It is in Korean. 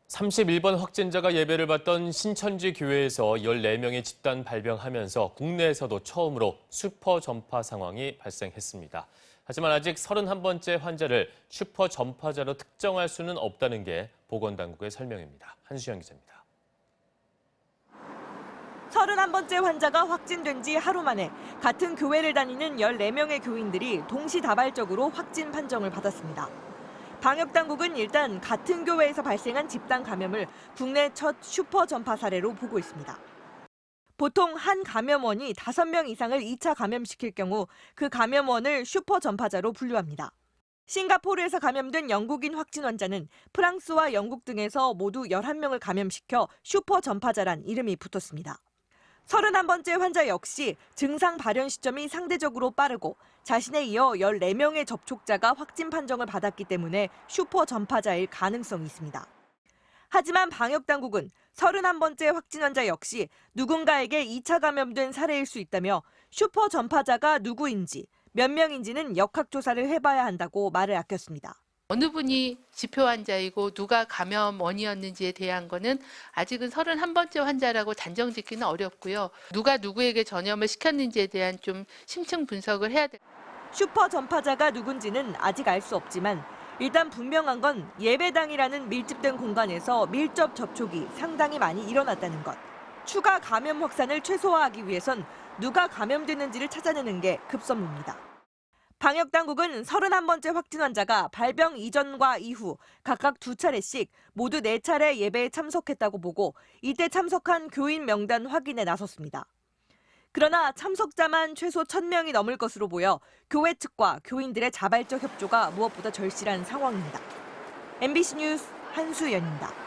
31번 확진자가 예배를 받던 신천지 교회에서 14명의 집단 발병하면서 국내에서도 처음으로 슈퍼 전파 상황이 발생했습니다. 하지만 아직 31번째 환자를 슈퍼 전파자로 특정할 수는 없다는 게 보건당국의 설명입니다. 한수영 기자입니다. 31번째 환자가 확진된 지 하루 만에 같은 교회를 다니는 14명의 교인들이 동시다발적으로 확진 판정을 받았습니다. 방역당국은 일단 같은 교회에서 발생한 집단 감염을 국내 첫 슈퍼 전파 사례로 보고 있습니다. 보통 한 감염원이 5명 이상을 2차 감염시킬 경우 그 감염원을 슈퍼 전파자로 분류합니다. 싱가포르에서 감염된 영국인 확진 환자는 프랑스와 영국 등에서 모두 11명을 감염시켜 슈퍼 전파자란 이름이 붙었습니다. 31번째 환자 역시 증상 발현 시점이 상대적으로 빠르고 자신에 이어 14명의 접촉자가 확진 판정을 받았기 때문에 슈퍼 전파자일 가능성이 있습니다. 하지만 방역당국은 31번째 확진 환자 역시 누군가에게 2차 감염된 사례일 수 있다며 슈퍼 전파자가 누구인지 몇 명인지는 역학조사를 해봐야 한다고 말을 아꼈습니다. 어느 분이 지표 환자이고 누가 감염원이었는지에 대한 거는 아직은 31번째 환자라고 단정 짓기는 어렵고요. 누가 누구에게 전염을 시켰는지에 대한 좀 심층 분석을 해야 돼요. 슈퍼 전파자가 누군지는 아직 알 수 없지만 일단 분명한 건 예배당이라는 밀집된 공간에서 밀접 접촉이 상당히 많이 일어났다는 것. 추가 감염 확산을 최소화하기 위해선 누가 감염됐는지를 찾아내는 게 급선무입니다. 방역당국은 31번째 확진 환자가 발병 이전과 이후 각각 2차례씩 모두 4차례 예배에 참석했다고 보고 이때 참석한 교인 명단 확인에 나섰습니다. 그러나 참석자만 최소 1,000명이 넘을 것으로 보여 교회 측과 교인들의 자발적 협조가 무엇보다 절실한 상황입니다. MBC 뉴스 한수연입니다.